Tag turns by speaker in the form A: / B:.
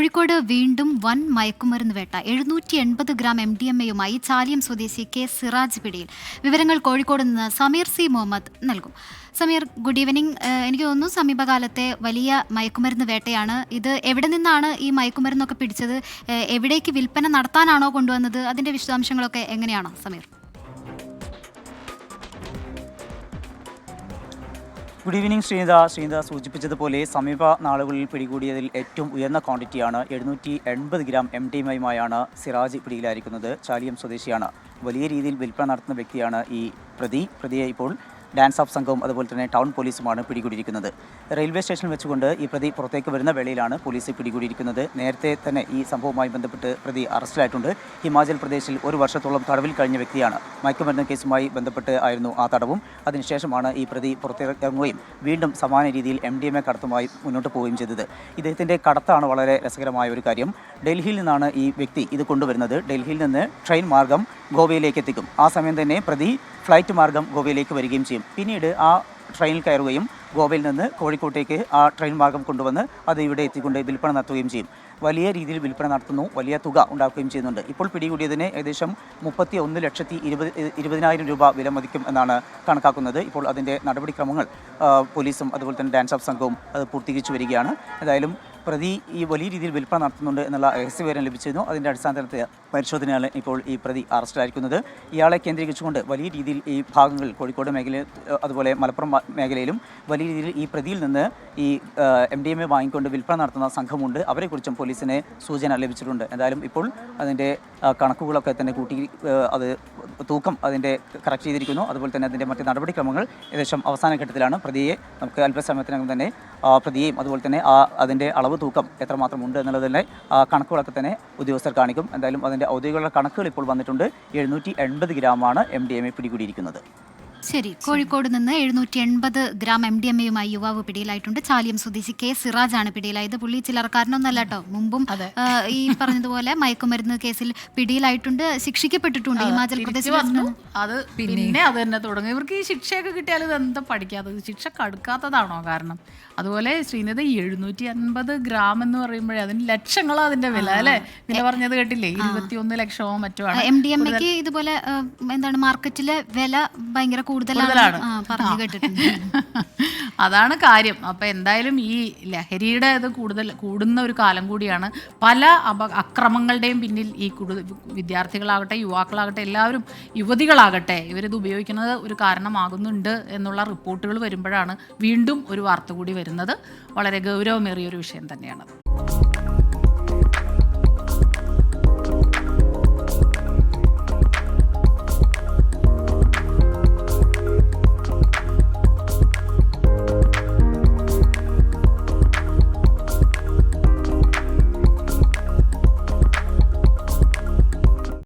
A: കോഴിക്കോട് വീണ്ടും വൻ മയക്കുമരുന്ന് വേട്ട. 780 ഗ്രാം MDMA-യുമായി ചാലിയം സ്വദേശി കെ സിറാജ് പിടിയിൽ. വിവരങ്ങൾ കോഴിക്കോട് നിന്ന് സമീർ സി മുഹമ്മദ് നൽകും. Sameer, good evening. എനിക്ക് തോന്നുന്നു സമീപകാലത്തെ വലിയ മയക്കുമരുന്ന് വേട്ടയാണ് ഇത്. എവിടെ നിന്നാണ് ഈ മയക്കുമരുന്നൊക്കെ പിടിച്ചത്? എവിടേക്ക് വിൽപ്പന നടത്താനാണോ കൊണ്ടുവന്നത്? അതിന്റെ വിശദാംശങ്ങളൊക്കെ എങ്ങനെയാണോ സമീർ?
B: ഗുഡ് ഈവനിങ് ശ്രീനിത സൂചിപ്പിച്ചതുപോലെ സമീപ നാളുകളിൽ പിടികൂടിയതിൽ ഏറ്റവും ഉയർന്ന ക്വാണ്ടിറ്റിയാണ് 780 ഗ്രാം MDMA-യുമായാണ് സിറാജ് പിടിയിലായിരിക്കുന്നത്. ചാലിയം സ്വദേശിയാണ്. വലിയ രീതിയിൽ വിൽപ്പന നടത്തുന്ന വ്യക്തിയാണ് ഈ പ്രതിയെ ഇപ്പോൾ ഡാൻസ് ഓഫ് സംഘവും അതുപോലെ തന്നെ ടൗൺ പോലീസുമാണ് പിടികൂടിയിരിക്കുന്നത്. റെയിൽവേ സ്റ്റേഷനിൽ വെച്ചുകൊണ്ട് ഈ പ്രതി പുറത്തേക്ക് വരുന്ന വേളയിലാണ് പോലീസ് പിടികൂടിയിരിക്കുന്നത്. നേരത്തെ തന്നെ ഈ സംഭവവുമായി ബന്ധപ്പെട്ട് പ്രതി അറസ്റ്റിലായിട്ടുണ്ട്. ഹിമാചൽ പ്രദേശിൽ 1 വർഷത്തോളം തടവിൽ കഴിഞ്ഞ വ്യക്തിയാണ്. മയക്കുമരുന്ന് കേസുമായി ബന്ധപ്പെട്ട് ആയിരുന്നു ആ തടവും. അതിനുശേഷമാണ് ഈ പ്രതി പുറത്തിറങ്ങുകയും വീണ്ടും സമാന രീതിയിൽ MDMA കടത്തുമായി മുന്നോട്ട് പോവുകയും ചെയ്തത്. ഇദ്ദേഹത്തിൻ്റെ കടത്താണ് വളരെ രസകരമായ ഒരു കാര്യം. ഡൽഹിയിൽ നിന്നാണ് ഈ വ്യക്തി ഇത് കൊണ്ടുവരുന്നത്. ഡൽഹിയിൽ നിന്ന് ട്രെയിൻ മാർഗം ഗോവയിലേക്ക് എത്തിക്കും. ആ സമയം തന്നെ പ്രതി ഫ്ലൈറ്റ് മാർഗം ഗോവയിലേക്ക് വരികയും ചെയ്യും. പിന്നീട് ആ ട്രെയിനിൽ കയറുകയും ഗോവയിൽ നിന്ന് കോഴിക്കോട്ടേക്ക് ആ ട്രെയിൻ മാർഗം കൊണ്ടുവന്ന് അത് ഇവിടെ എത്തിക്കൊണ്ട് വിൽപ്പന നടത്തുകയും ചെയ്യും. വലിയ രീതിയിൽ വിൽപ്പന നടത്തുന്നു, വലിയ തുക ഉണ്ടാക്കുകയും ചെയ്യുന്നുണ്ട്. ഇപ്പോൾ പിടികൂടിയതിന് ഏകദേശം 31,20,000 രൂപ വില മതിക്കും എന്നാണ് കണക്കാക്കുന്നത്. ഇപ്പോൾ അതിൻ്റെ നടപടിക്രമങ്ങൾ പോലീസും അതുപോലെ തന്നെ ഡാൻസ് ഓഫ് സംഘവും അത് പൂർത്തീകരിച്ചു വരികയാണ്. ഏതായാലും പ്രതി ഈ വലിയ രീതിയിൽ വിൽപ്പന നടത്തുന്നുണ്ട് എന്നുള്ള രഹസ്യവിവരം ലഭിച്ചിരുന്നു. അതിൻ്റെ അടിസ്ഥാനത്തിൽ പരിശോധനയാണ് ഇപ്പോൾ ഈ പ്രതി അറസ്റ്റിലായിരിക്കുന്നത്. ഇയാളെ കേന്ദ്രീകരിച്ചുകൊണ്ട് വലിയ രീതിയിൽ ഈ ഭാഗങ്ങളിൽ കോഴിക്കോട് മേഖലയിൽ അതുപോലെ മലപ്പുറം മേഖലയിലും വലിയ രീതിയിൽ ഈ പ്രതിയിൽ നിന്ന് ഈ MDMA വാങ്ങിക്കൊണ്ട് വിൽപ്പന നടത്തുന്ന സംഘമുണ്ട്. അവരെക്കുറിച്ചും പോലീസിന് സൂചന ലഭിച്ചിട്ടുണ്ട്. എന്തായാലും ഇപ്പോൾ അതിൻ്റെ കണക്കുകളൊക്കെ തന്നെ കൂട്ടി അത് തൂക്കം അതിൻ്റെ കറക്റ്റ് ചെയ്തിരിക്കുന്നു. അതുപോലെ തന്നെ അതിൻ്റെ മറ്റ് നടപടിക്രമങ്ങൾ ഏകദേശം അവസാന ഘട്ടത്തിലാണ്. പ്രതിയെ നമുക്ക് അല്പസമയത്തിനകം തന്നെ പ്രതിയെയും അതുപോലെ തന്നെ അതിൻ്റെ അളവ് തൂക്കം എത്രമാത്രം ഉണ്ട് എന്നുള്ളതിൻ്റെ കണക്കുകളൊക്കെ തന്നെ ഉദ്യോഗസ്ഥർ കാണിക്കും. എന്തായാലും അതിൻ്റെ ഔദ്യോഗിക കണക്കുകൾ ഇപ്പോൾ വന്നിട്ടുണ്ട്. 780 ഗ്രാമാണ് MDMA പിടികൂടിയിരിക്കുന്നത്.
A: ശരി, കോഴിക്കോട് നിന്ന് 780 ഗ്രാം MDMA-യുമായി യുവാവ് പിടിയിലായിട്ടുണ്ട്. ചാലിയം സ്വദേശി കെ സിറാജാണ് പിടിയിലായത്. പുള്ളി ചിലർക്കാരനൊന്നല്ല കേട്ടോ. മുമ്പും ഈ പറഞ്ഞതുപോലെ മയക്കുമരുന്ന് കേസിൽ പിടിയിലായിട്ടുണ്ട്, ശിക്ഷിക്കപ്പെട്ടിട്ടുണ്ട് ഹിമാചൽ പ്രദേശിൽ.
C: അത് പിന്നെ അത് തന്നെ തുടങ്ങും. ഇവർക്ക് ഈ ശിക്ഷയൊക്കെ കിട്ടിയാൽ ഇത് എന്താ പഠിക്കാത്തത്? ശിക്ഷ കടുക്കാത്തതാണോ കാരണം? അതുപോലെ ശ്രീനിധ 750 ഗ്രാം എന്ന് പറയുമ്പോഴേ അതിന് ലക്ഷങ്ങളോ അതിന്റെ വില അല്ലേ? വില പറഞ്ഞത് കേട്ടില്ലേ? 21 ലക്ഷമോ മറ്റോ ആണ്.
A: MDMA-ക്ക് ഇതുപോലെ എന്താണ് മാർക്കറ്റിലെ വില ഭയങ്കര കൂടുതലാണ് പറഞ്ഞു കേട്ടിട്ടുണ്ട്.
C: അതാണ് കാര്യം. അപ്പം എന്തായാലും ഈ ലഹരിയുടെ ഇത് കൂടുന്ന ഒരു കാലം കൂടിയാണ്. പല അക്രമങ്ങളുടെയും പിന്നിൽ ഈ വിദ്യാർത്ഥികളാകട്ടെ, യുവാക്കളാകട്ടെ, എല്ലാവരും യുവതികളാകട്ടെ, ഇവരിത് ഉപയോഗിക്കുന്നത് ഒരു കാരണമാകുന്നുണ്ട് എന്നുള്ള റിപ്പോർട്ടുകൾ വരുമ്പോഴാണ് വീണ്ടും ഒരു വാർത്ത കൂടി വരുന്നത്. വളരെ ഗൗരവമേറിയ ഒരു വിഷയം തന്നെയാണ്.